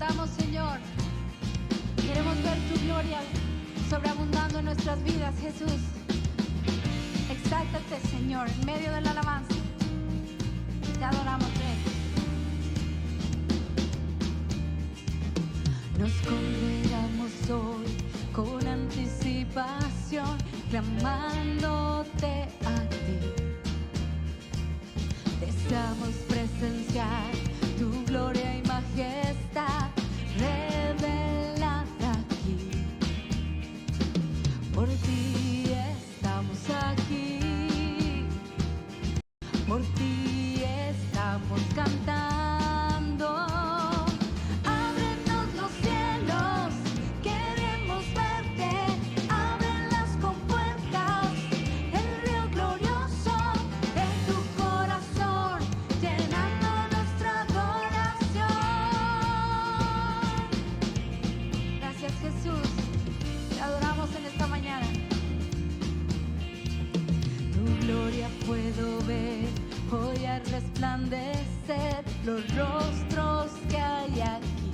exaltamos, Señor. Queremos ver tu gloria sobreabundando en nuestras vidas, Jesús. Exáltate, Señor, en medio de la alabanza. Te adoramos, Rey. Nos congregamos hoy con anticipación, clamándote a ti. Deseamos presenciar tu gloria y majestad revelada aquí. Por ti estamos aquí, por ti estamos cantando. Ábrenos los cielos, queremos verte. Abre las compuertas, el río glorioso de tu corazón, llenando nuestra adoración. Gracias, Jesús. Te adoramos en esta mañana. Tu gloria puedo ver hoy al resplandecer los rostros que hay aquí.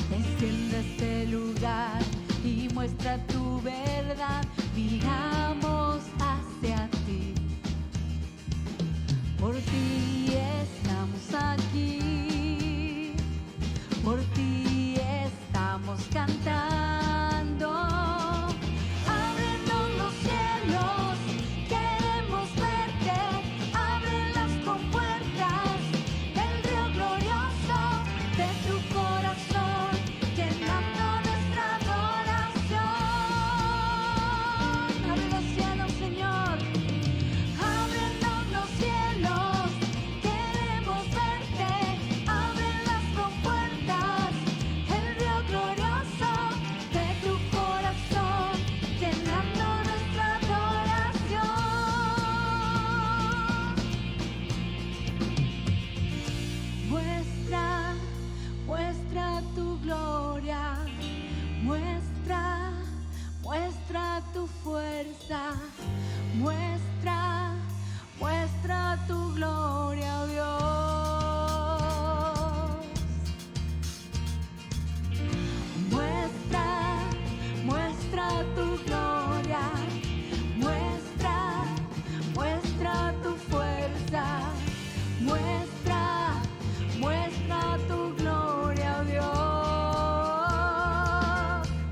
Desciende a este lugar y muestra tu verdad. Miramos hacia ti. Por ti estamos aquí, por ti estamos cantando. Ábrenos los cielos, queremos verte. Abre las compuertas, el río glorioso de tu corazón, llenando nuestra adoración. Abre los cielos, Señor. Ábrenos los cielos, queremos verte. Abre las compuertas, el río glorioso de tu corazón, llenando nuestra adoración. Muestra tu gloria, muestra tu fuerza, muestra tu gloria, oh Dios. Muestra tu gloria, muestra tu fuerza, muestra tu gloria, oh Dios.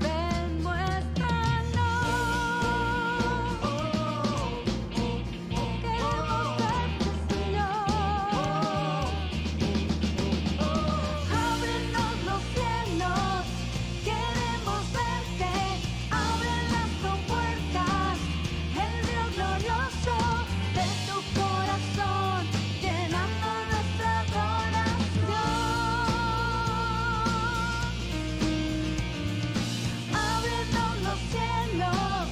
Ven, muéstranos. Queremos verte, Señor. Ábrenos los cielos, queremos verte. Abre las compuertas, el río glorioso de tu corazón, llenando nuestra adoración. Ábrenos los cielos,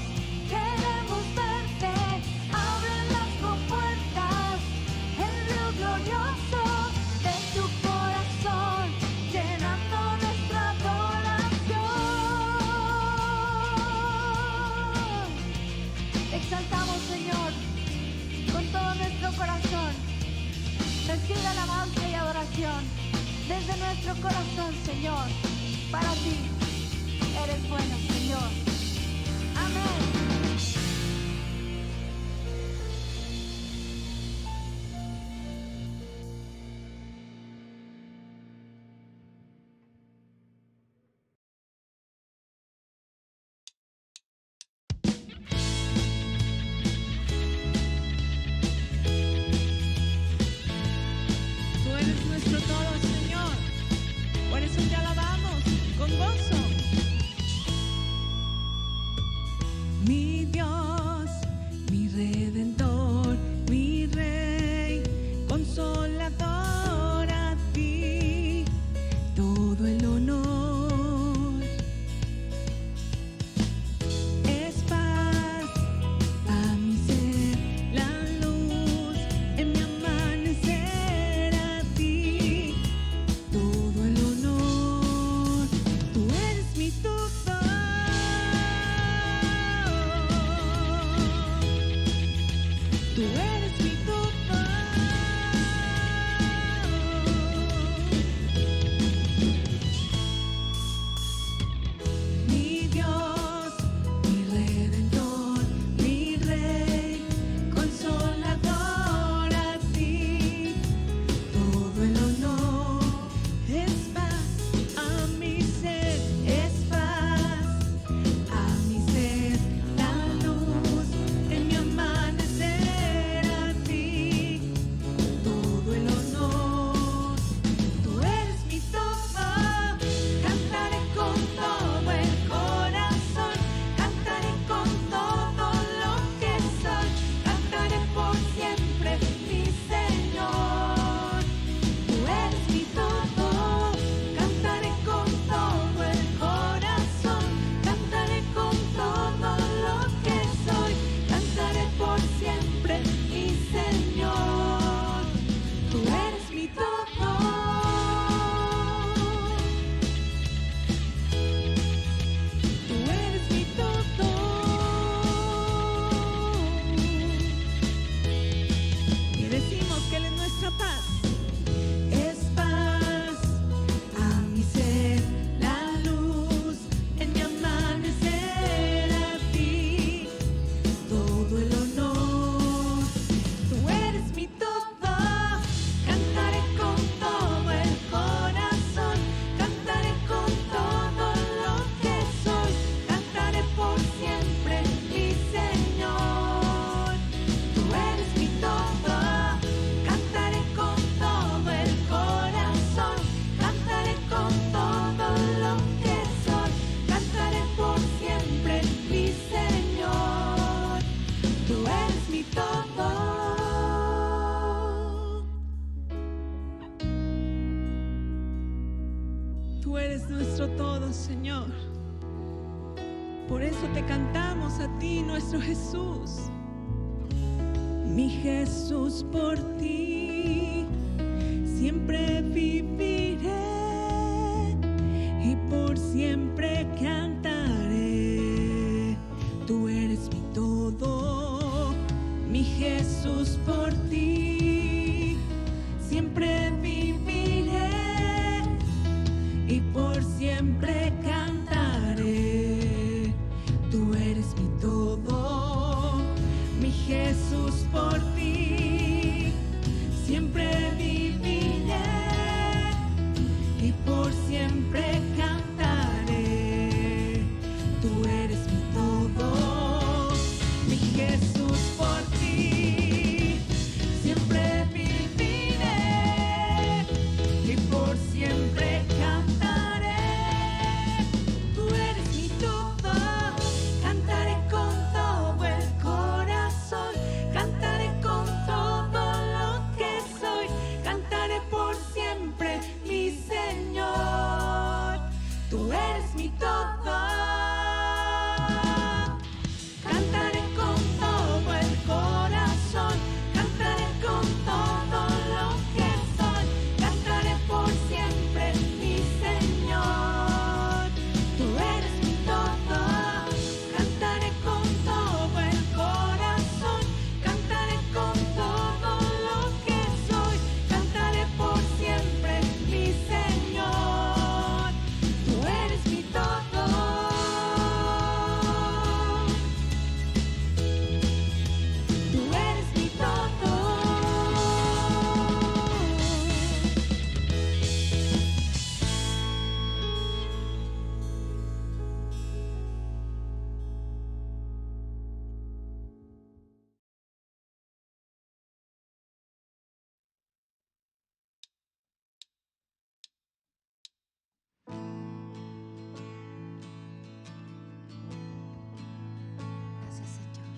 queremos verte. Abre las compuertas, el río glorioso de tu corazón, llenando nuestra adoración. Te exaltamos, Señor, con todo nuestro corazón. Recibe alabanza y adoración desde nuestro corazón, Señor. Para ti eres bueno, Señor. Amén. Tú eres nuestro todo, Señor. Por eso te alabamos con gozo. Mi Tú eres nuestro todo, Señor. Por eso te cantamos a ti, nuestro Jesús. Mi Jesús, por ti siempre viviré y por siempre cantaré. Tú eres mi todo, mi Jesús, por ti siempre viviré y por siempre cantaré. Tú eres mi todo, mi Jesús, por ti siempre viviré y por siempre cantaré. Tú eres mi todo, mi Jesús, por ti siempre viviré y por siempre cantaré. Tú eres mi todo, cantaré con todo el corazón, cantaré con todo lo que soy, cantaré por siempre, mi Señor. Tú eres mi todo. Cantaré con todo el corazón, cantaré con todo lo que soy, cantaré por siempre, mi Señor. Tú eres mi todo. Cantaré con todo el corazón, cantaré con todo lo que soy, cantaré por siempre, mi Señor. Tú eres mi todo. Tú eres mi todo. Gracias, Señor.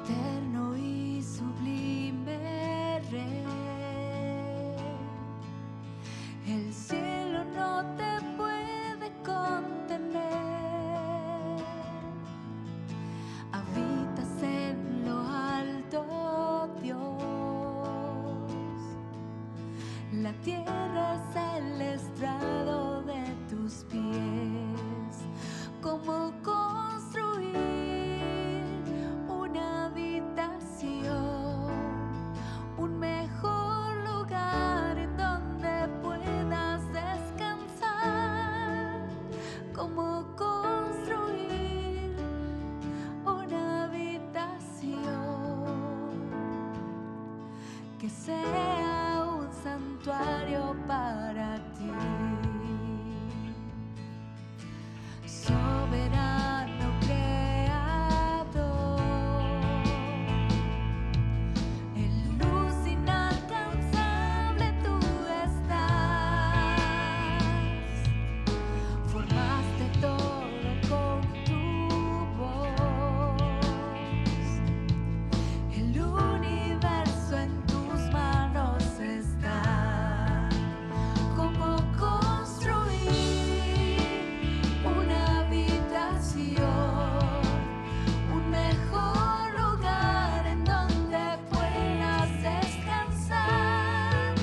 Eterno y sublime Rey, el cielo no te puede contener. Habitas en lo alto, Dios. La tierra es el estrado de tus pies. ¿Cómo construir una habitación, un mejor lugar en donde puedas descansar? ¿Cómo construir una habitación que sea un santuario para ti? Soberano creador, en luz inalcanzable tú estás. Formaste todo con tu voz. El universo en tus manos está. ¿Cómo construir una habitación, un mejor lugar en donde puedas descansar?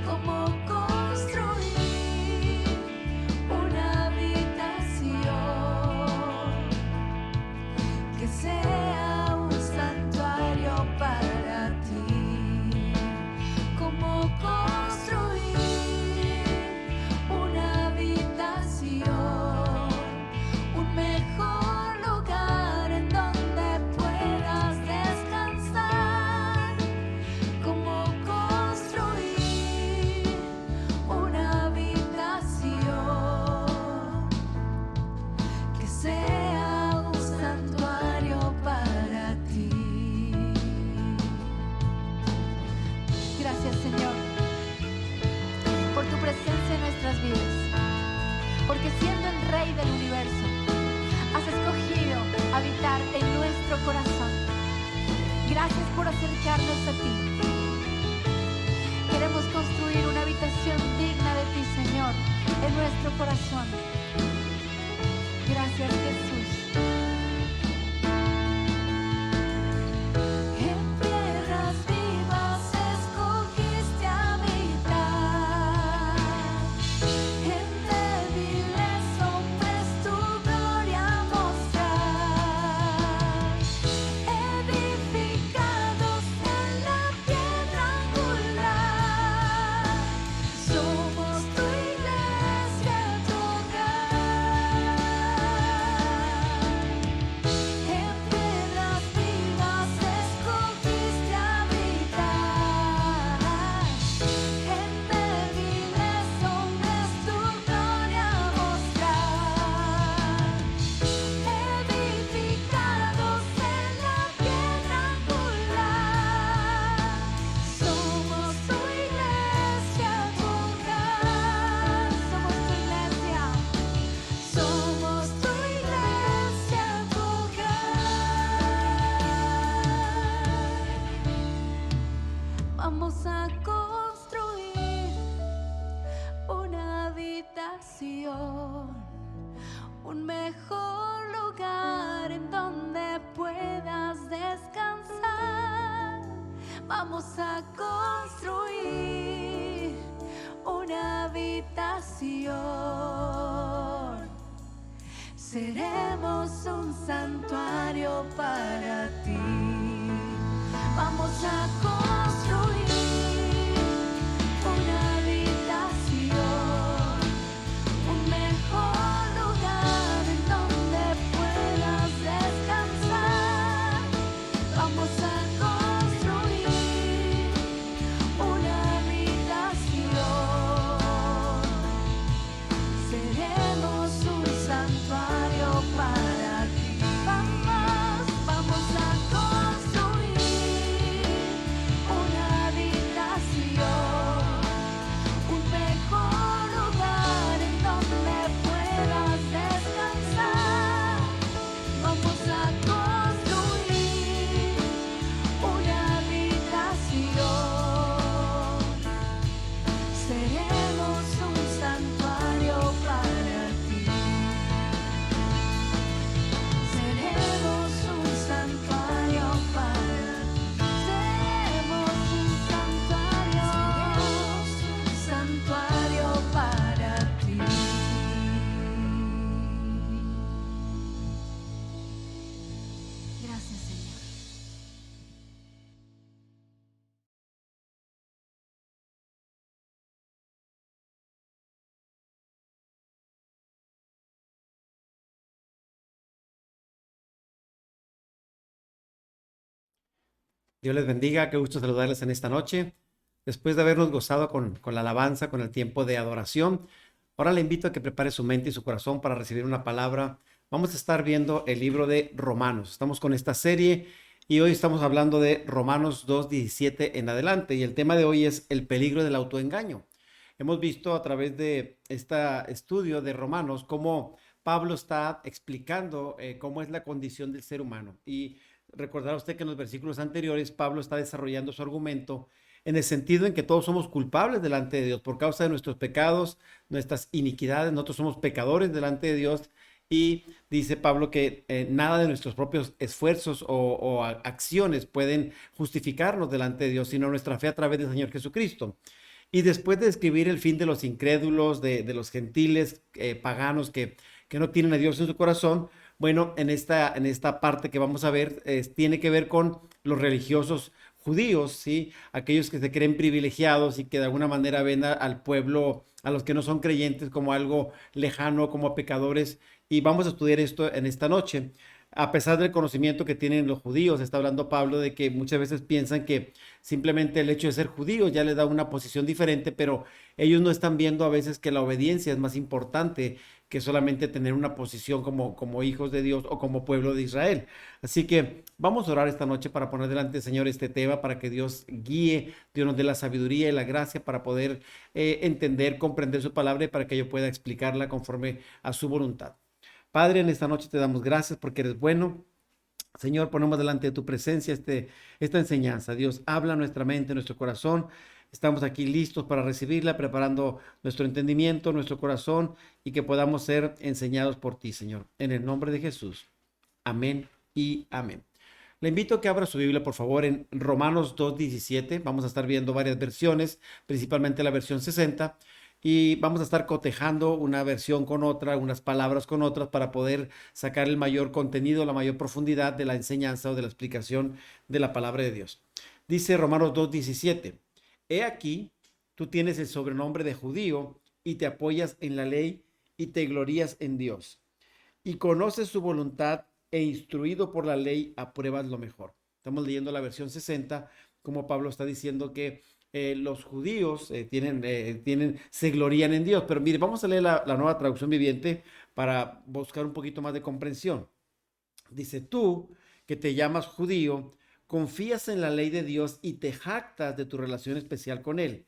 ¿Cómo construir una habitación que sea un santuario para ti? ¿Cómo construir una habitación, un mejor lugar en donde puedas descansar? ¿Cómo construir una habitación que sea un santuario para ti? Gracias, Señor, por tu presencia en nuestras vidas, porque siendo el Rey del universo, has escogido habitar en nuestro corazón. Gracias por acercarnos a ti. Queremos construir una habitación digna de ti, Señor, en nuestro corazón. Gracias, Jesús. En tierras vivas escogiste habitar, en débiles hombres tu gloria mostrar, edificados en la piedra angular, somos tu iglesia, tu hogar. En tierras vivas escogiste habitar, en débiles hombres tu gloria mostrar, edificados en la piedra angular, somos tu iglesia, tu hogar. Somos tu iglesia, tu hogar. Vamos a construir una habitación, un mejor lugar en donde puedas descansar. Vamos a construir una habitación. Seremos un santuario para ti. Vamos a construir una habitación, un mejor lugar en donde puedas descansar. Vamos a construir una habitación. Seremos un santuario para ti. Vamos a construir una habitación, un mejor lugar en donde puedas descansar. Vamos a construir una habitación. Seremos un santuario para ti. Seremos un santuario para ti. Seremos un santuario para ti. Gracias, Señor. Dios les bendiga, qué gusto saludarles en esta noche. Después de habernos gozado con la alabanza, con el tiempo de adoración, ahora le invito a que prepare su mente y su corazón para recibir una palabra. Vamos a estar viendo el libro de Romanos. Estamos con esta serie y hoy estamos hablando de Romanos 2:17 en adelante. Y el tema de hoy es el peligro del autoengaño. Hemos visto a través de este estudio de Romanos cómo Pablo está explicando cómo es la condición del ser humano. Y recordará usted que en los versículos anteriores Pablo está desarrollando su argumento en el sentido en que todos somos culpables delante de Dios por causa de nuestros pecados, nuestras iniquidades. Nosotros somos pecadores delante de Dios y dice Pablo que nada de nuestros propios esfuerzos o acciones pueden justificarnos delante de Dios, sino nuestra fe a través del Señor Jesucristo. Y después de describir el fin de los incrédulos, de los gentiles paganos que no tienen a Dios en su corazón, bueno, en esta parte que vamos a ver, tiene que ver con los religiosos judíos, ¿sí? Aquellos que se creen privilegiados y que de alguna manera ven al pueblo, a los que no son creyentes, como algo lejano, como pecadores. Y vamos a estudiar esto en esta noche. A pesar del conocimiento que tienen los judíos, está hablando Pablo de que muchas veces piensan que simplemente el hecho de ser judío ya les da una posición diferente, pero ellos no están viendo a veces que la obediencia es más importante que solamente tener una posición como hijos de Dios o como pueblo de Israel. Así que vamos a orar esta noche para poner delante del Señor este tema, para que Dios guíe, Dios nos dé la sabiduría y la gracia para poder entender, comprender su palabra y para que yo pueda explicarla conforme a su voluntad. Padre, en esta noche te damos gracias porque eres bueno. Señor, ponemos delante de tu presencia esta enseñanza. Dios, habla a nuestra mente, nuestro corazón. Estamos aquí listos para recibirla, preparando nuestro entendimiento, nuestro corazón y que podamos ser enseñados por ti, Señor. En el nombre de Jesús. Amén y amén. Le invito a que abra su Biblia, por favor, en Romanos 2:17. Vamos a estar viendo varias versiones, principalmente la versión 60. Y vamos a estar cotejando una versión con otra, unas palabras con otras, para poder sacar el mayor contenido, la mayor profundidad de la enseñanza o de la explicación de la palabra de Dios. Dice Romanos 2:17, he aquí, tú tienes el sobrenombre de judío y te apoyas en la ley y te glorías en Dios. Y conoces su voluntad e instruido por la ley apruebas lo mejor. Estamos leyendo la versión 60, como Pablo está diciendo que los judíos se glorían en Dios. Pero mire, vamos a leer la nueva traducción viviente para buscar un poquito más de comprensión. Dice, tú que te llamas judío, confías en la ley de Dios y te jactas de tu relación especial con Él.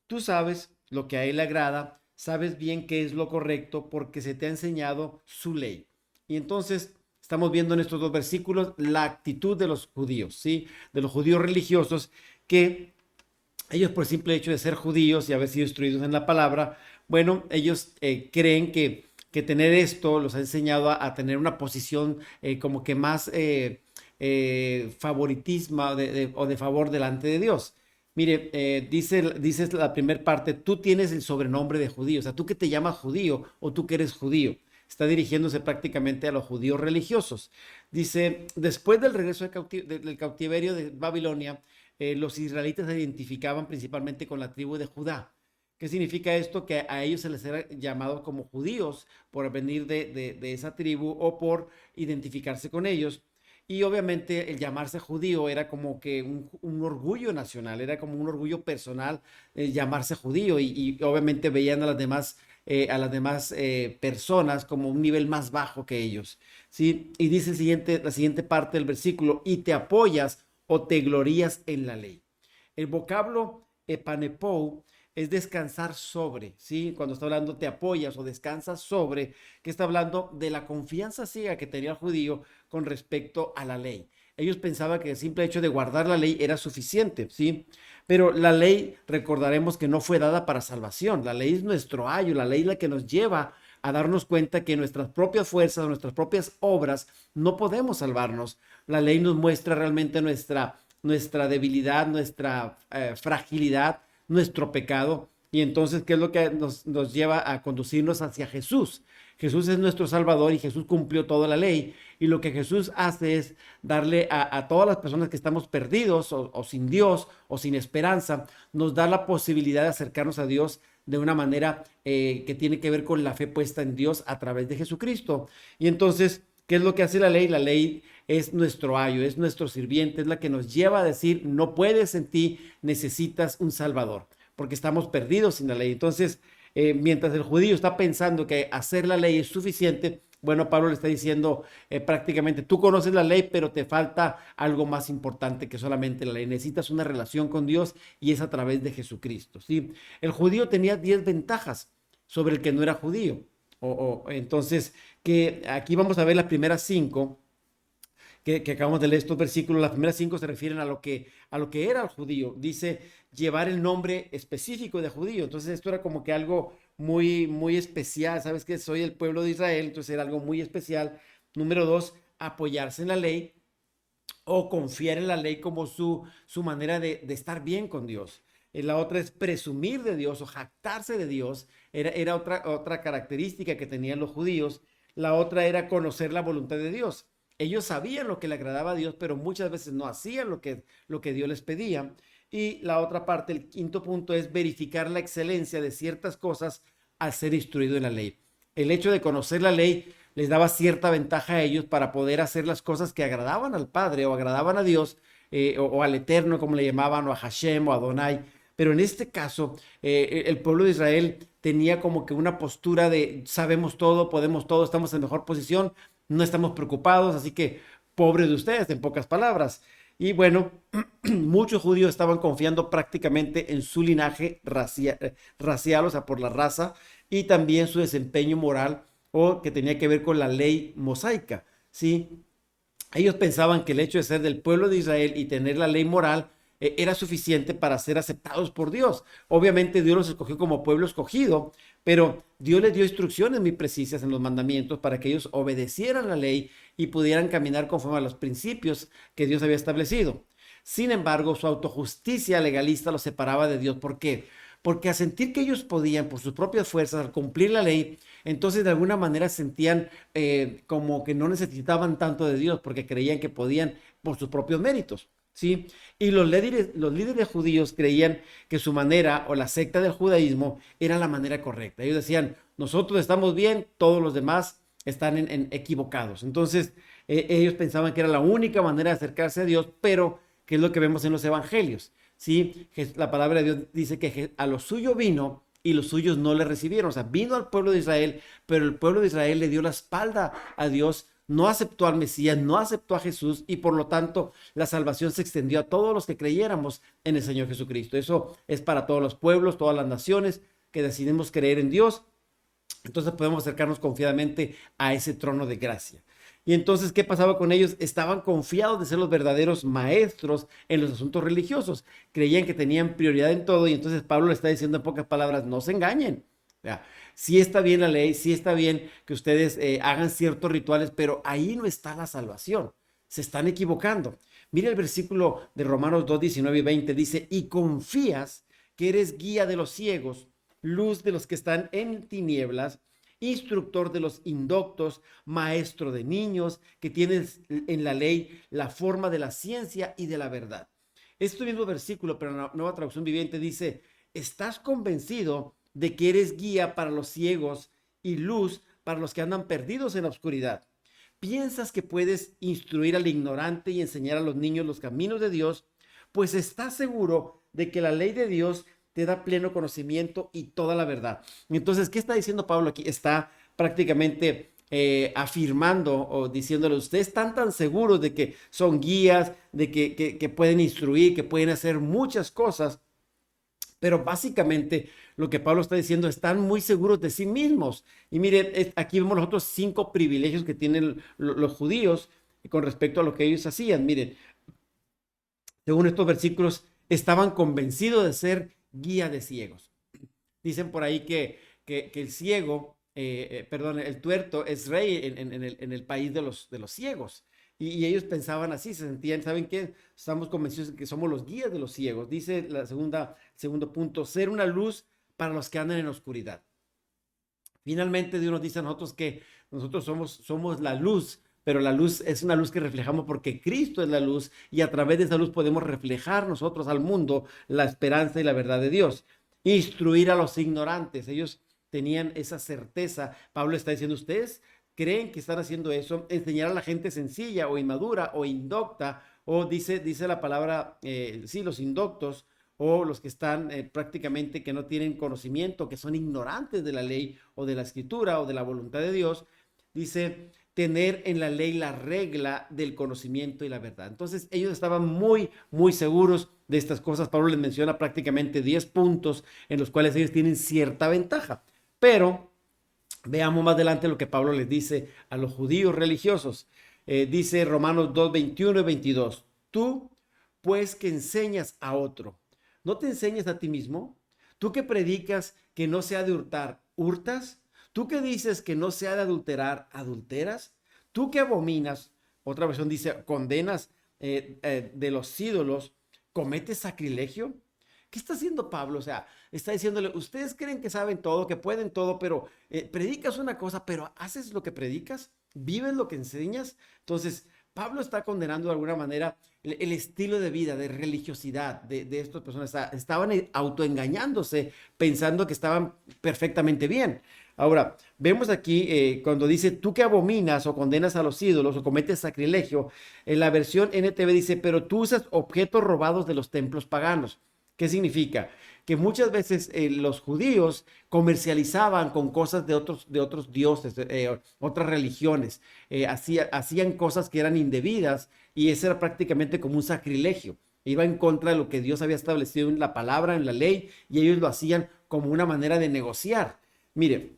Tú sabes lo que a Él le agrada, sabes bien qué es lo correcto porque se te ha enseñado su ley. Y entonces estamos viendo en estos dos versículos la actitud de los judíos, ¿sí? De los judíos religiosos, que ellos, por el simple hecho de ser judíos y haber sido instruidos en la palabra, bueno, ellos creen que tener esto los ha enseñado a tener una posición como que más favoritismo o de favor delante de Dios. Mire, dice la primera parte, tú tienes el sobrenombre de judío, o sea, tú que te llamas judío o tú que eres judío. Está dirigiéndose prácticamente a los judíos religiosos. Dice, después del regreso del cautiverio de Babilonia, los israelitas se identificaban principalmente con la tribu de Judá. ¿Qué significa esto? Que a ellos se les era llamado como judíos por venir de esa tribu o por identificarse con ellos. Y obviamente el llamarse judío era como que un orgullo nacional, era como un orgullo personal llamarse judío y obviamente veían a las demás personas como un nivel más bajo que ellos, ¿sí? Y dice la siguiente parte del versículo, y te apoyas o te glorías en la ley. El vocablo epanepou es descansar sobre, ¿sí? Cuando está hablando te apoyas o descansas sobre, que está hablando de la confianza ciega que tenía el judío con respecto a la ley. Ellos pensaban que el simple hecho de guardar la ley era suficiente, ¿sí? Pero la ley, recordaremos que no fue dada para salvación. La ley es nuestro ayo, la ley es la que nos lleva a darnos cuenta que nuestras propias fuerzas, nuestras propias obras, no podemos salvarnos. La ley nos muestra realmente nuestra debilidad, nuestra fragilidad, nuestro pecado. Y entonces, ¿qué es lo que nos lleva a conducirnos hacia Jesús? Jesús es nuestro Salvador y Jesús cumplió toda la ley. Y lo que Jesús hace es darle a todas las personas que estamos perdidos o sin Dios o sin esperanza, nos da la posibilidad de acercarnos a Dios de una manera que tiene que ver con la fe puesta en Dios a través de Jesucristo. Y entonces, ¿qué es lo que hace la ley? La ley es nuestro ayo, es nuestro sirviente, es la que nos lleva a decir, no puedes en ti, necesitas un Salvador, porque estamos perdidos sin la ley. Entonces, mientras el judío está pensando que hacer la ley es suficiente, bueno, Pablo le está diciendo prácticamente, tú conoces la ley, pero te falta algo más importante que solamente la ley. Necesitas una relación con Dios y es a través de Jesucristo, ¿sí? El judío tenía 10 ventajas sobre el que no era judío. Entonces, que aquí vamos a ver las primeras 5 que acabamos de leer estos versículos. Las primeras 5 se refieren a lo que era el judío. Dice llevar el nombre específico de judío. Entonces esto era como que algo muy, muy especial. Sabes que soy el pueblo de Israel, entonces era algo muy especial. Número 2, apoyarse en la ley o confiar en la ley como su manera de estar bien con Dios. La otra es presumir de Dios o jactarse de Dios. Era otra característica que tenían los judíos. La otra era conocer la voluntad de Dios. Ellos sabían lo que le agradaba a Dios, pero muchas veces no hacían lo que Dios les pedía. Y la otra parte, el quinto punto, es verificar la excelencia de ciertas cosas al ser instruido en la ley. El hecho de conocer la ley les daba cierta ventaja a ellos para poder hacer las cosas que agradaban al Padre o agradaban a Dios o al Eterno, como le llamaban, o a Hashem o a Adonai. Pero en este caso, el pueblo de Israel tenía como que una postura de sabemos todo, podemos todo, estamos en mejor posición, no estamos preocupados, así que pobre de ustedes, en pocas palabras. Y bueno, muchos judíos estaban confiando prácticamente en su linaje racial, o sea, por la raza, y también su desempeño moral, o que tenía que ver con la ley mosaica, ¿sí? Ellos pensaban que el hecho de ser del pueblo de Israel y tener la ley moral era suficiente para ser aceptados por Dios. Obviamente Dios los escogió como pueblo escogido, pero Dios les dio instrucciones muy precisas en los mandamientos para que ellos obedecieran la ley y pudieran caminar conforme a los principios que Dios había establecido. Sin embargo, su autojusticia legalista los separaba de Dios. ¿Por qué? Porque a sentir que ellos podían por sus propias fuerzas al cumplir la ley, entonces de alguna manera sentían como que no necesitaban tanto de Dios porque creían que podían por sus propios méritos, ¿sí? Y los líderes judíos creían que su manera o la secta del judaísmo era la manera correcta. Ellos decían, nosotros estamos bien, todos los demás están equivocados. Entonces ellos pensaban que era la única manera de acercarse a Dios, pero ¿qué es lo que vemos en los evangelios? ¿Sí? La palabra de Dios dice que a lo suyo vino y los suyos no le recibieron. O sea, vino al pueblo de Israel, pero el pueblo de Israel le dio la espalda a Dios, no aceptó al Mesías, no aceptó a Jesús y por lo tanto la salvación se extendió a todos los que creyéramos en el Señor Jesucristo. Eso es para todos los pueblos, todas las naciones que decidimos creer en Dios. Entonces podemos acercarnos confiadamente a ese trono de gracia. Y entonces, ¿qué pasaba con ellos? Estaban confiados de ser los verdaderos maestros en los asuntos religiosos. Creían que tenían prioridad en todo y entonces Pablo le está diciendo en pocas palabras, no se engañen. O sea, sí está bien la ley, sí está bien que ustedes hagan ciertos rituales, pero ahí no está la salvación. Se están equivocando. Mira el versículo de Romanos 2, 19 y 20. Dice, y confías que eres guía de los ciegos, luz de los que están en tinieblas, instructor de los indoctos, maestro de niños, que tienes en la ley la forma de la ciencia y de la verdad. Este mismo versículo, pero en la Nueva Traducción Viviente, dice, ¿estás convencido de que eres guía para los ciegos y luz para los que andan perdidos en la oscuridad? ¿Piensas que puedes instruir al ignorante y enseñar a los niños los caminos de Dios? Pues estás seguro de que la ley de Dios te da pleno conocimiento y toda la verdad. Entonces, ¿qué está diciendo Pablo aquí? Está prácticamente afirmando o diciéndole, ustedes están tan seguros de que son guías, de que pueden instruir, que pueden hacer muchas cosas, pero básicamente lo que Pablo está diciendo, están muy seguros de sí mismos. Y miren, aquí vemos los otros 5 privilegios que tienen los judíos con respecto a lo que ellos hacían. Miren, según estos versículos, estaban convencidos de ser guía de ciegos. Dicen por ahí que el ciego, el tuerto es rey en el país de los ciegos. Y ellos pensaban así, se sentían, ¿saben qué? Estamos convencidos de que somos los guías de los ciegos. Dice segundo punto, ser una luz para los que andan en la oscuridad. Finalmente Dios nos dice a nosotros que nosotros somos la luz, pero la luz es una luz que reflejamos porque Cristo es la luz y a través de esa luz podemos reflejar nosotros al mundo la esperanza y la verdad de Dios. Instruir a los ignorantes. Ellos tenían esa certeza. Pablo está diciendo, ustedes creen que están haciendo eso, enseñar a la gente sencilla o inmadura o indocta, o dice la palabra, sí, los indoctos, o los que están prácticamente que no tienen conocimiento, que son ignorantes de la ley o de la escritura o de la voluntad de Dios. Dice, tener en la ley la regla del conocimiento y la verdad. Entonces ellos estaban muy, muy seguros de estas cosas. Pablo les menciona prácticamente 10 puntos en los cuales ellos tienen cierta ventaja. Pero veamos más adelante lo que Pablo les dice a los judíos religiosos. Dice Romanos 2, 21 y 22. Tú, pues, que enseñas a otro, ¿no te enseñas a ti mismo? Tú que predicas que no se ha de hurtar, ¿hurtas? ¿Tú que dices que no se ha de adulterar, adulteras? ¿Tú que abominas, otra versión dice, condenas de los ídolos, cometes sacrilegio? ¿Qué está haciendo Pablo? O sea, está diciéndole, ustedes creen que saben todo, que pueden todo, pero predicas una cosa, pero haces lo que predicas, vives lo que enseñas. Entonces, Pablo está condenando de alguna manera el estilo de vida, de religiosidad de estas personas. Estaban autoengañándose, pensando que estaban perfectamente bien. Ahora, vemos aquí cuando dice, tú que abominas o condenas a los ídolos o cometes sacrilegio, en la versión NTV dice, pero tú usas objetos robados de los templos paganos. ¿Qué significa? Que muchas veces los judíos comercializaban con cosas de otros dioses, otras religiones, hacían cosas que eran indebidas y eso era prácticamente como un sacrilegio. Iba en contra de lo que Dios había establecido en la palabra, en la ley, y ellos lo hacían como una manera de negociar. Mire,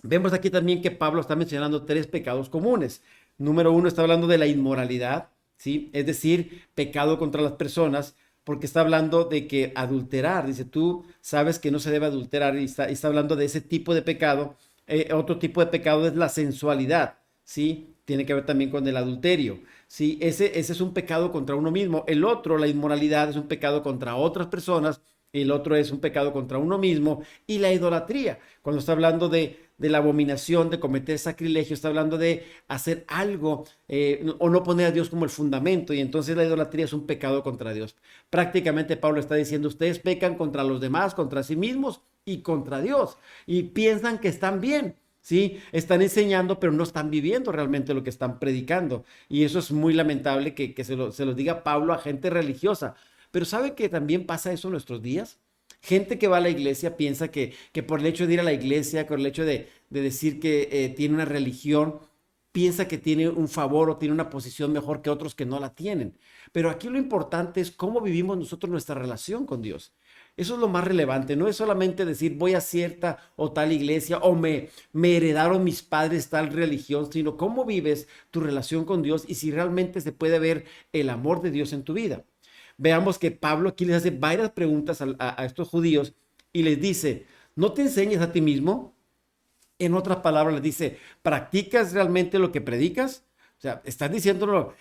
vemos aquí también que Pablo está mencionando 3 pecados comunes. Número uno, está hablando de la inmoralidad, ¿sí? Es decir, pecado contra las personas, porque está hablando de que adulterar, dice, tú sabes que no se debe adulterar y está hablando de ese tipo de pecado. Otro tipo de pecado es la sensualidad, ¿sí? Tiene que ver también con el adulterio, ¿sí? Ese es un pecado contra uno mismo. El otro, la inmoralidad, es un pecado contra otras personas. El otro es un pecado contra uno mismo. Y la idolatría, cuando está hablando de la abominación, de cometer sacrilegio, está hablando de hacer algo o no poner a Dios como el fundamento. Y entonces la idolatría es un pecado contra Dios. Prácticamente Pablo está diciendo, ustedes pecan contra los demás, contra sí mismos y contra Dios. Y piensan que están bien. Sí, están enseñando, pero no están viviendo realmente lo que están predicando. Y eso es muy lamentable que se lo diga Pablo a gente religiosa. Pero ¿sabe que también pasa eso en nuestros días? Gente que va a la iglesia piensa que por el hecho de ir a la iglesia, por el hecho de decir que tiene una religión, piensa que tiene un favor o tiene una posición mejor que otros que no la tienen. Pero aquí lo importante es cómo vivimos nosotros nuestra relación con Dios. Eso es lo más relevante, no es solamente decir voy a cierta o tal iglesia o me heredaron mis padres tal religión, sino cómo vives tu relación con Dios y si realmente se puede ver el amor de Dios en tu vida. Veamos que Pablo aquí les hace varias preguntas a estos judíos y les dice, ¿no te enseñas a ti mismo? En otras palabras, les dice, ¿practicas realmente lo que predicas? O sea, estás diciéndolo,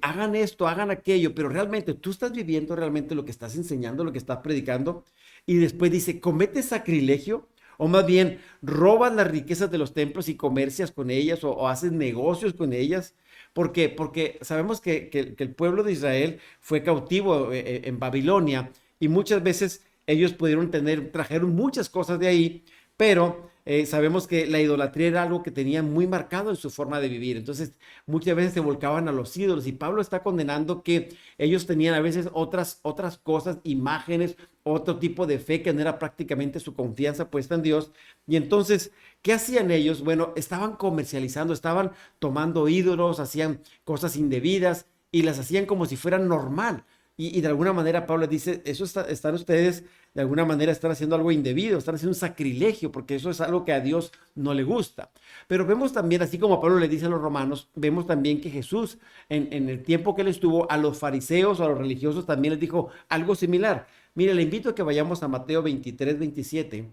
hagan esto, hagan aquello, pero realmente tú estás viviendo realmente lo que estás enseñando, lo que estás predicando. Y después dice, ¿cometes sacrilegio? O más bien, robas las riquezas de los templos y comercias con ellas o haces negocios con ellas. ¿Por qué? Porque sabemos que el pueblo de Israel fue cautivo en Babilonia y muchas veces ellos pudieron trajeron muchas cosas de ahí, pero sabemos que la idolatría era algo que tenían muy marcado en su forma de vivir. Entonces, muchas veces se volcaban a los ídolos y Pablo está condenando que ellos tenían a veces otras cosas, imágenes, otro tipo de fe que no era prácticamente su confianza puesta en Dios. Y entonces, ¿qué hacían ellos? Bueno, estaban comercializando, estaban tomando ídolos, hacían cosas indebidas y las hacían como si fueran normal. Y de alguna manera Pablo dice, están ustedes, de alguna manera están haciendo algo indebido, están haciendo un sacrilegio, porque eso es algo que a Dios no le gusta. Pero vemos también, así como Pablo le dice a los romanos, vemos también que Jesús, en el tiempo que él estuvo, a los fariseos o a los religiosos también les dijo algo similar. Mire, le invito a que vayamos a Mateo 23, 27.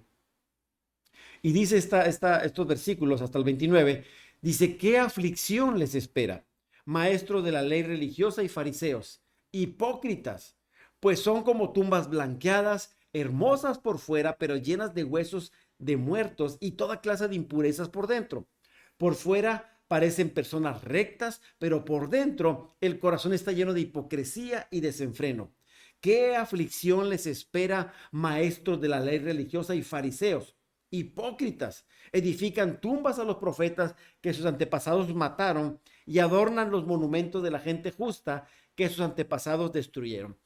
Y dice estos versículos hasta el 29, dice, ¿qué aflicción les espera? Maestros de la ley religiosa y fariseos, hipócritas, pues son como tumbas blanqueadas, hermosas por fuera, pero llenas de huesos de muertos y toda clase de impurezas por dentro. Por fuera parecen personas rectas, pero por dentro el corazón está lleno de hipocresía y desenfreno. ¿Qué aflicción les espera, maestros de la ley religiosa y fariseos? Hipócritas, edifican tumbas a los profetas que sus antepasados mataron y adornan los monumentos de la gente justa que sus antepasados destruyeron.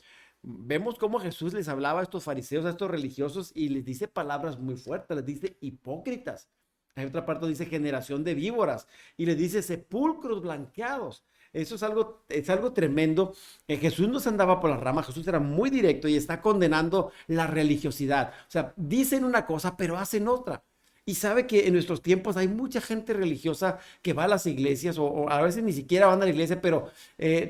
Vemos cómo Jesús les hablaba a estos fariseos, a estos religiosos, y les dice palabras muy fuertes, les dice hipócritas. Hay otra parte donde dice generación de víboras y les dice sepulcros blanqueados. Eso es algo tremendo. Jesús no se andaba por las ramas, Jesús era muy directo y está condenando la religiosidad. O sea, dicen una cosa, pero hacen otra. Y sabe que en nuestros tiempos hay mucha gente religiosa que va a las iglesias o a veces ni siquiera van a la iglesia, pero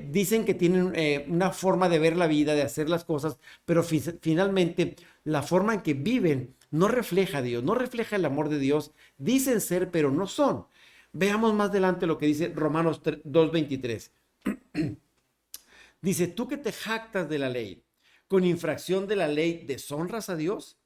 dicen que tienen una forma de ver la vida, de hacer las cosas, pero finalmente la forma en que viven no refleja a Dios, no refleja el amor de Dios. Dicen ser, pero no son. Veamos más adelante lo que dice Romanos 2:23. Dice, tú que te jactas de la ley, con infracción de la ley, ¿deshonras a Dios?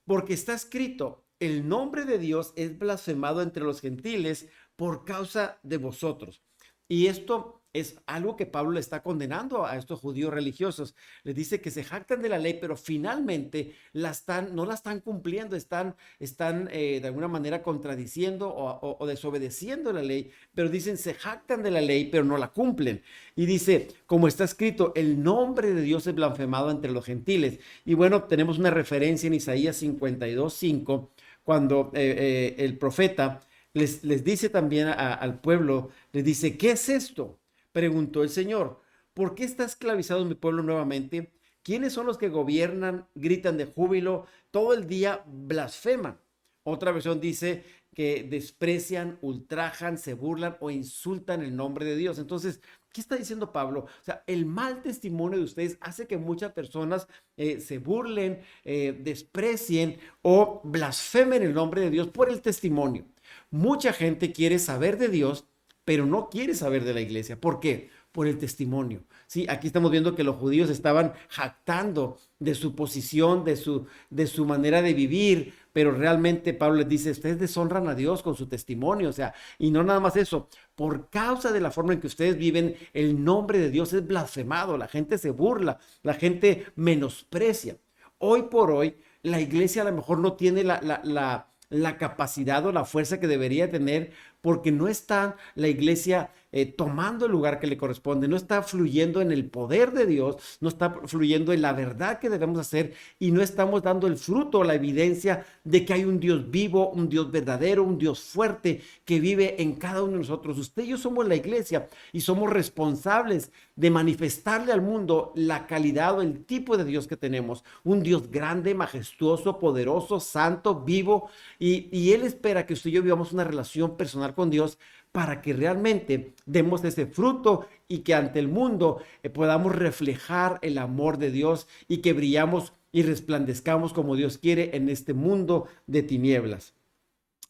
Porque está escrito, el nombre de Dios es blasfemado entre los gentiles por causa de vosotros. Y esto es algo que Pablo le está condenando a estos judíos religiosos. Les dice que se jactan de la ley, pero finalmente no la están cumpliendo, están de alguna manera contradiciendo o desobedeciendo la ley, pero dicen se jactan de la ley, pero no la cumplen. Y dice, como está escrito, el nombre de Dios es blasfemado entre los gentiles. Y bueno, tenemos una referencia en Isaías 52:5, cuando el profeta les dice también al pueblo, les dice, ¿qué es esto? Preguntó el Señor, ¿por qué está esclavizado mi pueblo nuevamente? ¿Quiénes son los que gobiernan, gritan de júbilo, todo el día blasfeman? Otra versión dice, que desprecian, ultrajan, se burlan o insultan el nombre de Dios. Entonces, ¿qué está diciendo Pablo? O sea, el mal testimonio de ustedes hace que muchas personas se burlen, desprecien o blasfemen el nombre de Dios por el testimonio. Mucha gente quiere saber de Dios, pero no quiere saber de la iglesia. ¿Por qué? Por el testimonio. Sí, aquí estamos viendo que los judíos estaban jactando de su posición, de su manera de vivir, pero realmente Pablo les dice, ustedes deshonran a Dios con su testimonio, o sea, y no nada más eso, por causa de la forma en que ustedes viven, el nombre de Dios es blasfemado, la gente se burla, la gente menosprecia. Hoy por hoy, la iglesia a lo mejor no tiene la capacidad o la fuerza que debería tener, porque no está la iglesia tomando el lugar que le corresponde, no está fluyendo en el poder de Dios, no está fluyendo en la verdad que debemos hacer y no estamos dando el fruto, la evidencia de que hay un Dios vivo, un Dios verdadero, un Dios fuerte que vive en cada uno de nosotros. Usted y yo somos la iglesia y somos responsables de manifestarle al mundo la calidad o el tipo de Dios que tenemos, un Dios grande, majestuoso, poderoso, santo, vivo, y Él espera que usted y yo vivamos una relación personal con Dios para que realmente demos ese fruto y que ante el mundo podamos reflejar el amor de Dios y que brillamos y resplandezcamos como Dios quiere en este mundo de tinieblas.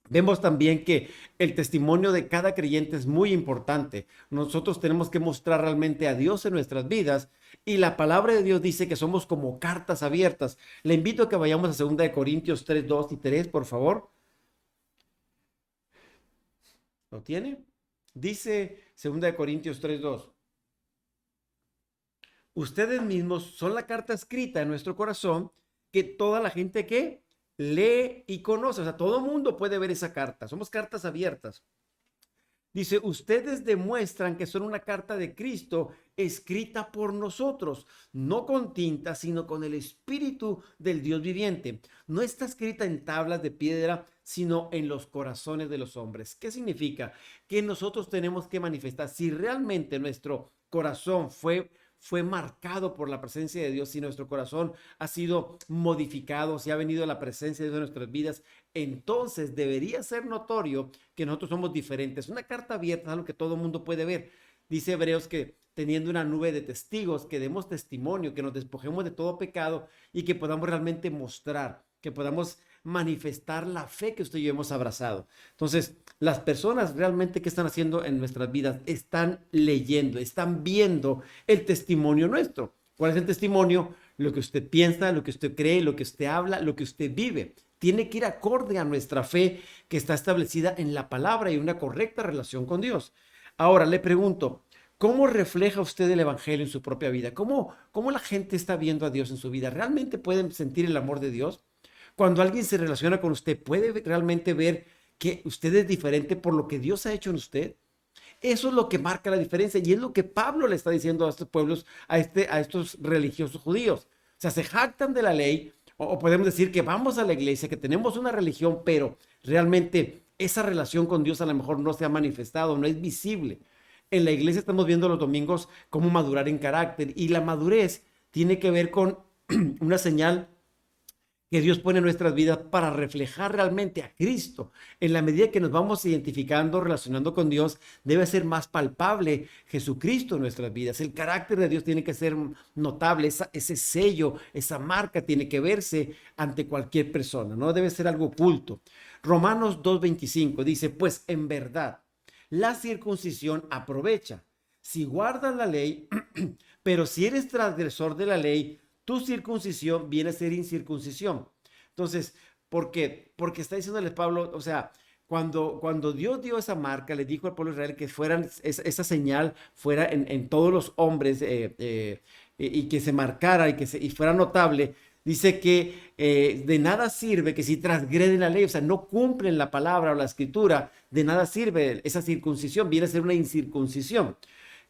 Vemos también que el testimonio de cada creyente es muy importante. Nosotros tenemos que mostrar realmente a Dios en nuestras vidas y la palabra de Dios dice que somos como cartas abiertas. Le invito a que vayamos a 2 Corintios 3, 2 y 3, por favor. ¿Lo tiene? Dice 2 Corintios 3, 2. Ustedes mismos son la carta escrita en nuestro corazón que toda la gente que lee y conoce, o sea, todo mundo puede ver esa carta. Somos cartas abiertas. Dice, ustedes demuestran que son una carta de Cristo escrita por nosotros, no con tinta, sino con el Espíritu del Dios viviente. No está escrita en tablas de piedra, sino en los corazones de los hombres. ¿Qué significa? Que nosotros tenemos que manifestar, si realmente nuestro corazón fue marcado por la presencia de Dios, si nuestro corazón ha sido modificado, si ha venido la presencia de Dios en nuestras vidas, entonces debería ser notorio que nosotros somos diferentes. Una carta abierta es algo que todo el mundo puede ver. Dice Hebreos que teniendo una nube de testigos, que demos testimonio, que nos despojemos de todo pecado y que podamos realmente mostrar, que podamos manifestar la fe que usted y yo hemos abrazado. Entonces, las personas realmente que están haciendo en nuestras vidas están leyendo, están viendo el testimonio nuestro. ¿Cuál es el testimonio? Lo que usted piensa, lo que usted cree, lo que usted habla, lo que usted vive. Tiene que ir acorde a nuestra fe que está establecida en la palabra y una correcta relación con Dios. Ahora le pregunto, ¿cómo refleja usted el evangelio en su propia vida? ¿Cómo la gente está viendo a Dios en su vida? ¿Realmente pueden sentir el amor de Dios? Cuando alguien se relaciona con usted, ¿puede realmente ver que usted es diferente por lo que Dios ha hecho en usted? Eso es lo que marca la diferencia y es lo que Pablo le está diciendo a estos pueblos, a estos religiosos judíos. O sea, se jactan de la ley o podemos decir que vamos a la iglesia, que tenemos una religión, pero realmente esa relación con Dios a lo mejor no se ha manifestado, no es visible. En la iglesia estamos viendo los domingos cómo madurar en carácter y la madurez tiene que ver con una señal que Dios pone en nuestras vidas para reflejar realmente a Cristo. En la medida que nos vamos identificando, relacionando con Dios, debe ser más palpable Jesucristo en nuestras vidas. El carácter de Dios tiene que ser notable, ese sello, esa marca tiene que verse ante cualquier persona, no debe ser algo oculto. Romanos 2:25 dice, pues en verdad, la circuncisión aprovecha si guardas la ley, pero si eres transgresor de la ley, tu circuncisión viene a ser incircuncisión. Entonces, ¿por qué? Porque está diciéndole Pablo, o sea, cuando Dios dio esa marca, le dijo al pueblo de Israel que esa señal fuera en todos los hombres y que se marcara y fuera notable, dice que de nada sirve que si transgreden la ley, o sea, no cumplen la palabra o la escritura, de nada sirve esa circuncisión, viene a ser una incircuncisión.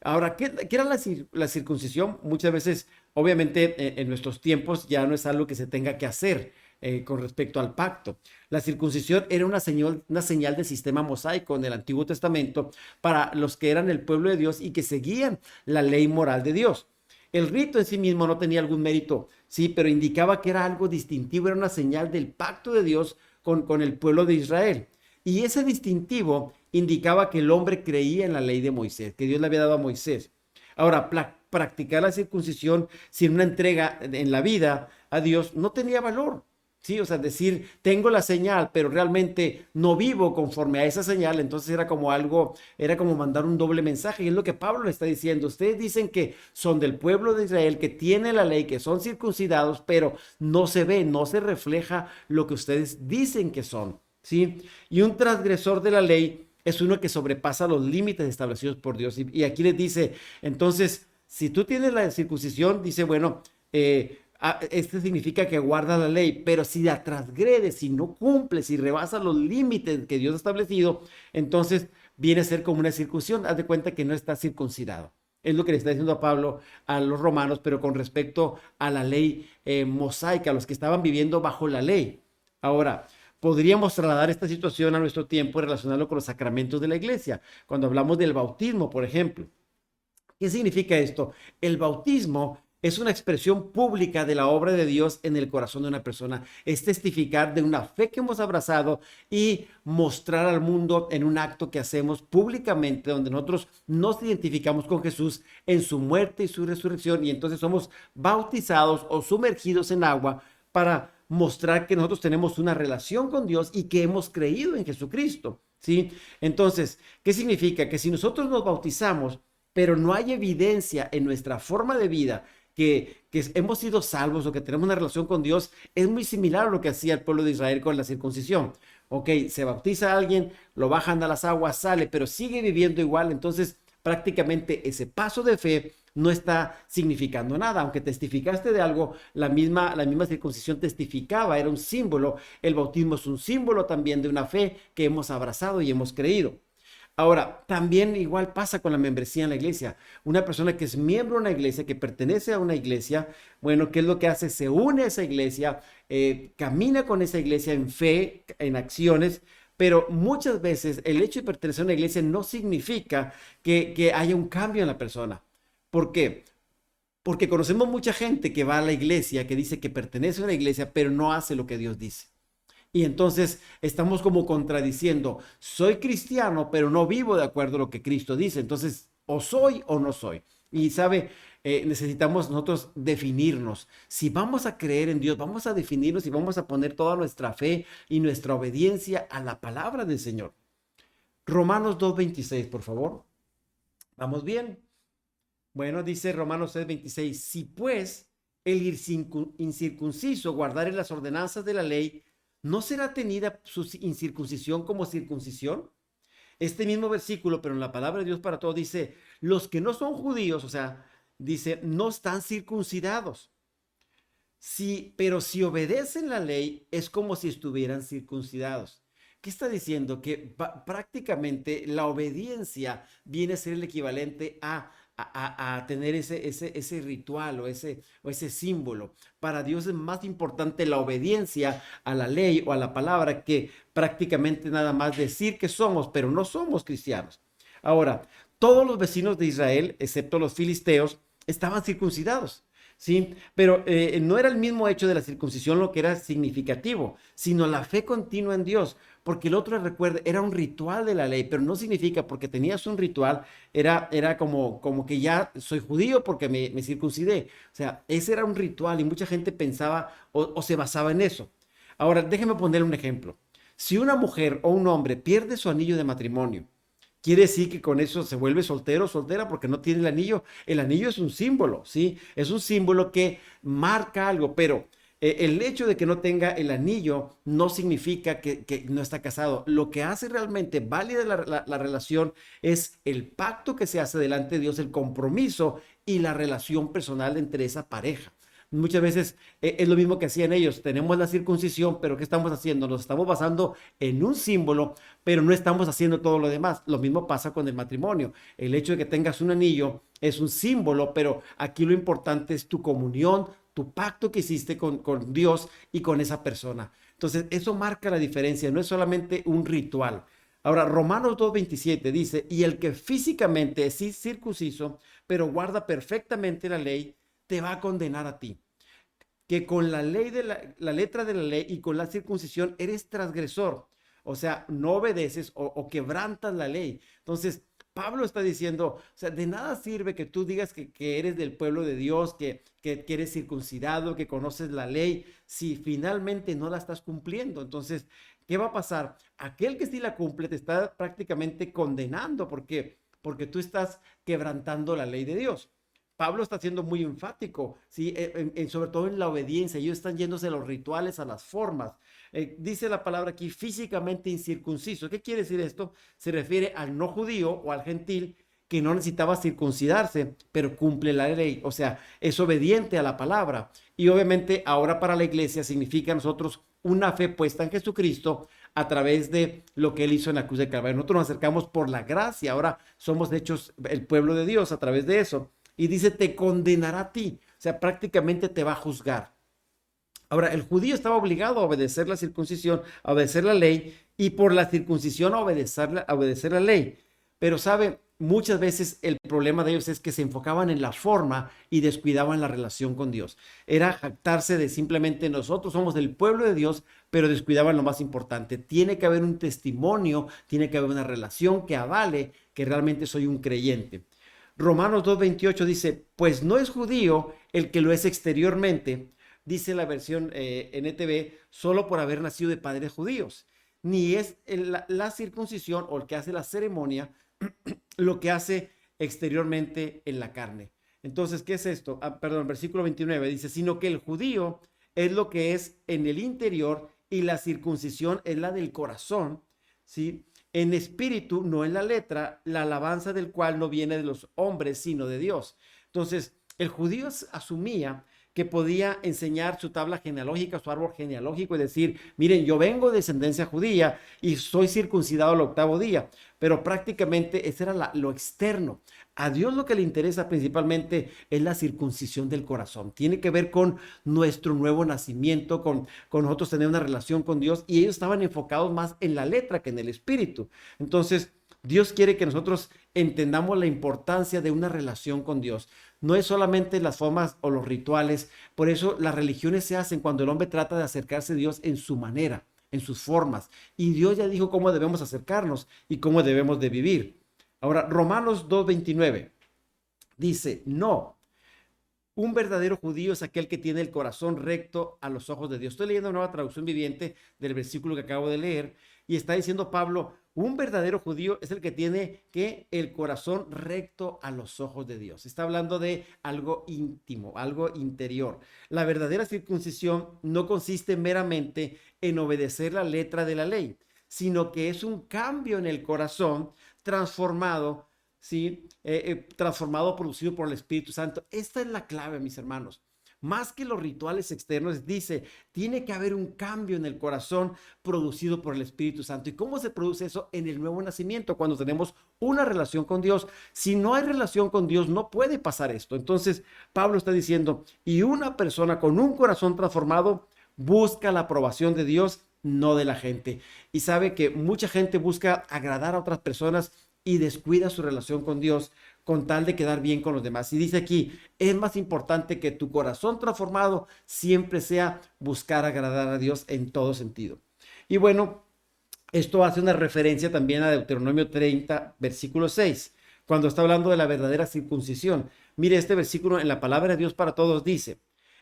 Ahora, ¿qué era la circuncisión? Muchas veces, obviamente, en nuestros tiempos ya no es algo que se tenga que hacer con respecto al pacto. La circuncisión era una señal del sistema mosaico en el Antiguo Testamento para los que eran el pueblo de Dios y que seguían la ley moral de Dios. El rito en sí mismo no tenía algún mérito, sí, pero indicaba que era algo distintivo, era una señal del pacto de Dios con el pueblo de Israel. Y ese distintivo indicaba que el hombre creía en la ley de Moisés, que Dios le había dado a Moisés. Ahora, practicar la circuncisión sin una entrega en la vida a Dios no tenía valor. Sí, o sea, decir, tengo la señal, pero realmente no vivo conforme a esa señal, entonces era como algo, era como mandar un doble mensaje. Y es lo que Pablo le está diciendo. Ustedes dicen que son del pueblo de Israel, que tiene la ley, que son circuncidados, pero no se ve, no se refleja lo que ustedes dicen que son. ¿Sí? Y un transgresor de la ley es uno que sobrepasa los límites establecidos por Dios. Y aquí les dice, entonces, si tú tienes la circuncisión, dice, bueno, este significa que guarda la ley, pero si la transgredes, si no cumples, si rebasas los límites que Dios ha establecido, entonces viene a ser como una circuncisión. Haz de cuenta que no está circuncidado. Es lo que le está diciendo a Pablo a los romanos, pero con respecto a la ley mosaica, a los que estaban viviendo bajo la ley. Ahora, podríamos trasladar esta situación a nuestro tiempo y relacionarlo con los sacramentos de la iglesia. Cuando hablamos del bautismo, por ejemplo. ¿Qué significa esto? El bautismo es una expresión pública de la obra de Dios en el corazón de una persona. Es testificar de una fe que hemos abrazado y mostrar al mundo en un acto que hacemos públicamente, donde nosotros nos identificamos con Jesús en su muerte y su resurrección, y entonces somos bautizados o sumergidos en agua para mostrar que nosotros tenemos una relación con Dios y que hemos creído en Jesucristo. ¿Sí? Entonces, ¿qué significa? Que si nosotros nos bautizamos, pero no hay evidencia en nuestra forma de vida que hemos sido salvos o que tenemos una relación con Dios, es muy similar a lo que hacía el pueblo de Israel con la circuncisión. Ok, se bautiza a alguien, lo bajan a las aguas, sale, pero sigue viviendo igual, entonces prácticamente ese paso de fe no está significando nada. Aunque testificaste de algo, la misma circuncisión testificaba, era un símbolo. El bautismo es un símbolo también de una fe que hemos abrazado y hemos creído. Ahora, también igual pasa con la membresía en la iglesia. Una persona que es miembro de una iglesia, que pertenece a una iglesia, bueno, ¿qué es lo que hace? Se une a esa iglesia, camina con esa iglesia en fe, en acciones, pero muchas veces el hecho de pertenecer a una iglesia no significa que haya un cambio en la persona. ¿Por qué? Porque conocemos mucha gente que va a la iglesia, que dice que pertenece a una iglesia, pero no hace lo que Dios dice. Y entonces estamos como contradiciendo, soy cristiano, pero no vivo de acuerdo a lo que Cristo dice. Entonces, o soy o no soy. Y sabe, necesitamos nosotros definirnos. Si vamos a creer en Dios, vamos a definirnos y vamos a poner toda nuestra fe y nuestra obediencia a la palabra del Señor. Romanos 2:26, por favor. ¿Vamos bien? Bueno, dice Romanos 6:26, si pues el incircunciso guardare las ordenanzas de la ley, ¿no será tenida su incircuncisión como circuncisión? Este mismo versículo, pero en la palabra de Dios para todos, dice, los que no son judíos, o sea, dice, no están circuncidados. Sí, pero si obedecen la ley, es como si estuvieran circuncidados. ¿Qué está diciendo? Que prácticamente la obediencia viene a ser el equivalente a tener ese ritual o ese símbolo. Para Dios es más importante la obediencia a la ley o a la palabra que prácticamente nada más decir que somos, pero no somos cristianos. Ahora, todos los vecinos de Israel, excepto los filisteos, estaban circuncidados. ¿Sí? Pero no era el mismo hecho de la circuncisión lo que era significativo, sino la fe continua en Dios, porque el otro, recuerda, era un ritual de la ley, pero no significa porque tenías un ritual, era como que ya soy judío porque me circuncidé. O sea, ese era un ritual y mucha gente pensaba o se basaba en eso. Ahora, déjeme poner un ejemplo. Si una mujer o un hombre pierde su anillo de matrimonio, quiere decir que con eso se vuelve soltero o soltera porque no tiene el anillo. El anillo es un símbolo, ¿sí? Es un símbolo que marca algo, pero el hecho de que no tenga el anillo no significa que no está casado. Lo que hace realmente válida la relación es el pacto que se hace delante de Dios, el compromiso y la relación personal entre esa pareja. Muchas veces es lo mismo que hacían ellos. Tenemos la circuncisión, pero ¿qué estamos haciendo? Nos estamos basando en un símbolo, pero no estamos haciendo todo lo demás. Lo mismo pasa con el matrimonio. El hecho de que tengas un anillo es un símbolo, pero aquí lo importante es tu comunión, tu pacto que hiciste con Dios y con esa persona. Entonces, eso marca la diferencia. No es solamente un ritual. Ahora, Romanos 2:27 dice, y el que físicamente es circunciso, pero guarda perfectamente la ley, te va a condenar a ti. Que con la ley de la letra de la ley y con la circuncisión eres transgresor. o sea, no obedeces o quebrantas la ley. Entonces, Pablo está diciendo, o sea, de nada sirve que tú digas que eres del pueblo de Dios, que eres circuncidado, que conoces la ley, si finalmente no la estás cumpliendo. Entonces, ¿qué va a pasar? Aquel que sí la cumple te está prácticamente condenando porque tú estás quebrantando la ley de Dios. Pablo está siendo muy enfático, ¿sí? Sobre todo en la obediencia. Ellos están yéndose a los rituales, a las formas. Dice la palabra aquí, físicamente incircunciso. ¿Qué quiere decir esto? Se refiere al no judío o al gentil que no necesitaba circuncidarse, pero cumple la ley. O sea, es obediente a la palabra. Y obviamente ahora para la iglesia significa nosotros una fe puesta en Jesucristo a través de lo que él hizo en la cruz de Calvario. Nosotros nos acercamos por la gracia. Ahora somos hechos el pueblo de Dios a través de eso. Y dice, te condenará a ti. O sea, prácticamente te va a juzgar. Ahora, el judío estaba obligado a obedecer la circuncisión, a obedecer la ley, y por la circuncisión a obedecer la ley. Pero, ¿sabe? Muchas veces el problema de ellos es que se enfocaban en la forma y descuidaban la relación con Dios. Era jactarse de simplemente nosotros somos del pueblo de Dios, pero descuidaban lo más importante. Tiene que haber un testimonio, tiene que haber una relación que avale que realmente soy un creyente. Romanos 2:28 dice, pues no es judío el que lo es exteriormente, dice la versión NTV, solo por haber nacido de padres judíos, ni es la circuncisión o el que hace la ceremonia lo que hace exteriormente en la carne. Entonces, ¿qué es esto? Perdón, versículo 29 dice, sino que el judío es lo que es en el interior y la circuncisión es la del corazón, ¿sí? En espíritu, no en la letra, la alabanza del cual no viene de los hombres, sino de Dios. Entonces, el judío asumía que podía enseñar su tabla genealógica, su árbol genealógico y decir, miren, yo vengo de descendencia judía y soy circuncidado al 8º día, pero prácticamente ese era lo externo. A Dios lo que le interesa principalmente es la circuncisión del corazón. Tiene que ver con nuestro nuevo nacimiento, con nosotros tener una relación con Dios, y ellos estaban enfocados más en la letra que en el espíritu. Entonces, Dios quiere que nosotros entendamos la importancia de una relación con Dios. No es solamente las formas o los rituales. Por eso las religiones se hacen cuando el hombre trata de acercarse a Dios en su manera, en sus formas. Y Dios ya dijo cómo debemos acercarnos y cómo debemos de vivir. Ahora, Romanos 2:29 dice, no, un verdadero judío es aquel que tiene el corazón recto a los ojos de Dios. Estoy leyendo una nueva traducción viviente del versículo que acabo de leer y está diciendo Pablo, un verdadero judío es el que tiene el corazón recto a los ojos de Dios. Está hablando de algo íntimo, algo interior. La verdadera circuncisión no consiste meramente en obedecer la letra de la ley, sino que es un cambio en el corazón transformado, ¿sí? Transformado, producido por el Espíritu Santo. Esta es la clave, mis hermanos. Más que los rituales externos, dice, tiene que haber un cambio en el corazón producido por el Espíritu Santo. ¿Y cómo se produce eso? En el nuevo nacimiento, cuando tenemos una relación con Dios. Si no hay relación con Dios, no puede pasar esto. Entonces, Pablo está diciendo, y una persona con un corazón transformado busca la aprobación de Dios, no de la gente. Y sabe que mucha gente busca agradar a otras personas y descuida su relación con Dios con tal de quedar bien con los demás. Y dice aquí, es más importante que tu corazón transformado siempre sea buscar agradar a Dios en todo sentido. Y bueno, esto hace una referencia también a Deuteronomio 30, versículo 6, cuando está hablando de la verdadera circuncisión. Mire, este versículo en la palabra de Dios para todos dice,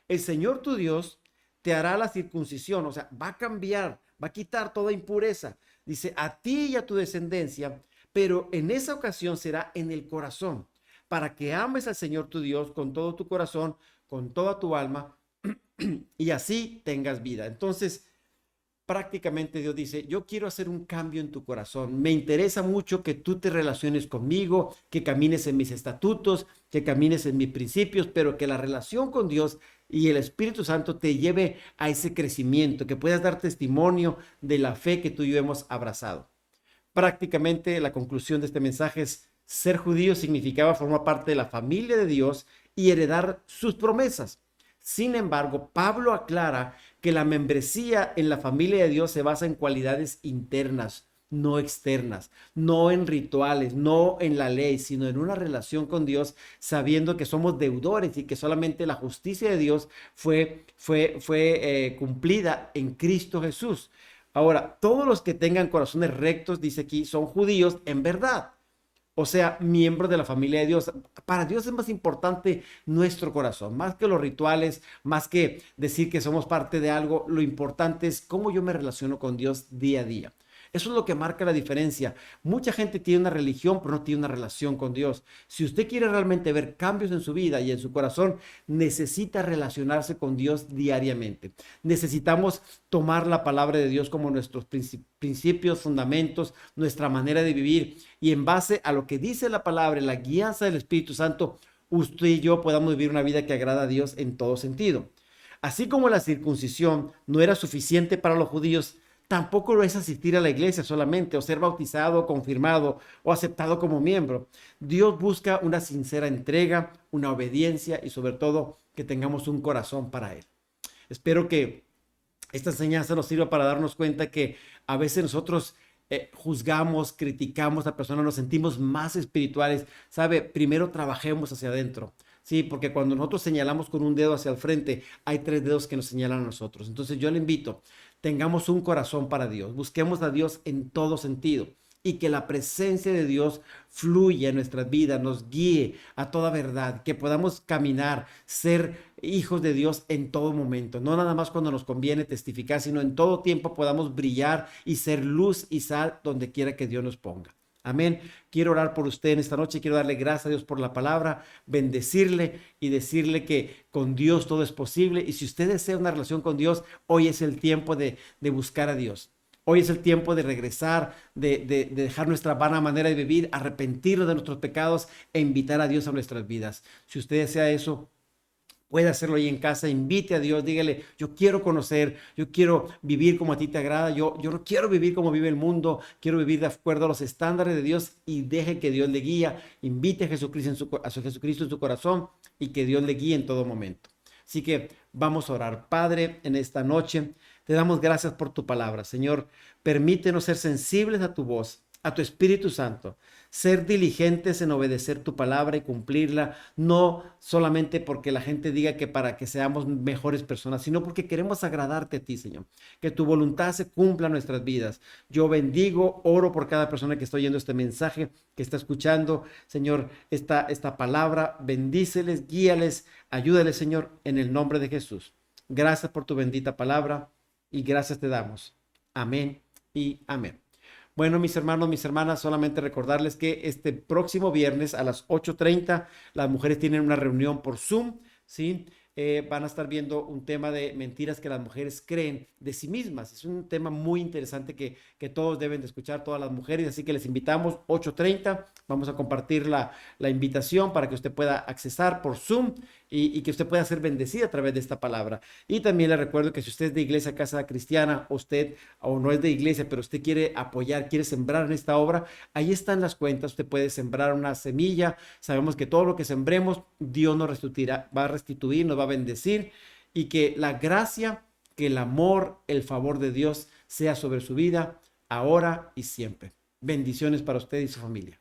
el Señor tu Dios te hará la circuncisión, o sea, va a cambiar, va a quitar toda impureza. Dice, a ti y a tu descendencia, pero en esa ocasión será en el corazón, para que ames al Señor tu Dios con todo tu corazón, con toda tu alma, y así tengas vida. Entonces, prácticamente Dios dice, yo quiero hacer un cambio en tu corazón. Me interesa mucho que tú te relaciones conmigo, que camines en mis estatutos, que camines en mis principios, pero que la relación con Dios y el Espíritu Santo te lleve a ese crecimiento, que puedas dar testimonio de la fe que tú y yo hemos abrazado. Prácticamente la conclusión de este mensaje es, ser judío significaba formar parte de la familia de Dios y heredar sus promesas. Sin embargo, Pablo aclara que la membresía en la familia de Dios se basa en cualidades internas, no externas, no en rituales, no en la ley, sino en una relación con Dios, sabiendo que somos deudores y que solamente la justicia de Dios fue cumplida en Cristo Jesús. Ahora, todos los que tengan corazones rectos, dice aquí, son judíos en verdad. O sea, miembros de la familia de Dios. Para Dios es más importante nuestro corazón, más que los rituales, más que decir que somos parte de algo. Lo importante es cómo yo me relaciono con Dios día a día. Eso es lo que marca la diferencia. Mucha gente tiene una religión, pero no tiene una relación con Dios. Si usted quiere realmente ver cambios en su vida y en su corazón, necesita relacionarse con Dios diariamente. Necesitamos tomar la palabra de Dios como nuestros principios, fundamentos, nuestra manera de vivir. Y en base a lo que dice la palabra, la guianza del Espíritu Santo, usted y yo podamos vivir una vida que agrada a Dios en todo sentido. Así como la circuncisión no era suficiente para los judíos, tampoco lo es asistir a la iglesia solamente, o ser bautizado, confirmado o aceptado como miembro. Dios busca una sincera entrega, una obediencia y sobre todo que tengamos un corazón para Él. Espero que esta enseñanza nos sirva para darnos cuenta que a veces nosotros juzgamos, criticamos a personas, nos sentimos más espirituales. ¿Sabe? Primero trabajemos hacia adentro. Sí, porque cuando nosotros señalamos con un dedo hacia el frente, hay 3 dedos que nos señalan a nosotros. Entonces yo le invito, tengamos un corazón para Dios, busquemos a Dios en todo sentido y que la presencia de Dios fluya en nuestras vidas, nos guíe a toda verdad, que podamos caminar, ser hijos de Dios en todo momento, no nada más cuando nos conviene testificar, sino en todo tiempo podamos brillar y ser luz y sal donde quiera que Dios nos ponga. Amén. Quiero orar por usted en esta noche. Quiero darle gracias a Dios por la palabra, bendecirle y decirle que con Dios todo es posible. Y si usted desea una relación con Dios, hoy es el tiempo de buscar a Dios. Hoy es el tiempo de regresar, de dejar nuestra vana manera de vivir, arrepentirnos de nuestros pecados e invitar a Dios a nuestras vidas. Si usted desea eso, puede hacerlo ahí en casa, invite a Dios, dígale, yo quiero conocer, yo quiero vivir como a ti te agrada, yo no quiero vivir como vive el mundo, quiero vivir de acuerdo a los estándares de Dios y deje que Dios le guíe, invite a Jesucristo en su corazón y que Dios le guíe en todo momento. Así que vamos a orar. Padre, en esta noche te damos gracias por tu palabra. Señor, permítenos ser sensibles a tu voz, a tu Espíritu Santo, ser diligentes en obedecer tu palabra y cumplirla, no solamente porque la gente diga que para que seamos mejores personas, sino porque queremos agradarte a ti, Señor. Que tu voluntad se cumpla en nuestras vidas. Yo bendigo, oro por cada persona que está oyendo este mensaje, que está escuchando, Señor, esta palabra. Bendíceles, guíales, ayúdales, Señor, en el nombre de Jesús. Gracias por tu bendita palabra y gracias te damos. Amén y amén. Bueno, mis hermanos, mis hermanas, solamente recordarles que este próximo viernes a las 8:30 las mujeres tienen una reunión por Zoom, ¿sí? Van a estar viendo un tema de mentiras que las mujeres creen de sí mismas. Es un tema muy interesante que todos deben de escuchar, todas las mujeres, así que les invitamos 8:30. Vamos a compartir la invitación para que usted pueda accesar por Zoom y que usted pueda ser bendecida a través de esta palabra. Y también le recuerdo que si usted es de Iglesia Casa Cristiana, usted o no es de iglesia, pero usted quiere apoyar, quiere sembrar en esta obra, ahí están las cuentas. Usted puede sembrar una semilla. Sabemos que todo lo que sembremos, Dios nos restituirá, va a restituir, nos va a bendecir, y que la gracia, que el amor, el favor de Dios sea sobre su vida ahora y siempre. Bendiciones para usted y su familia.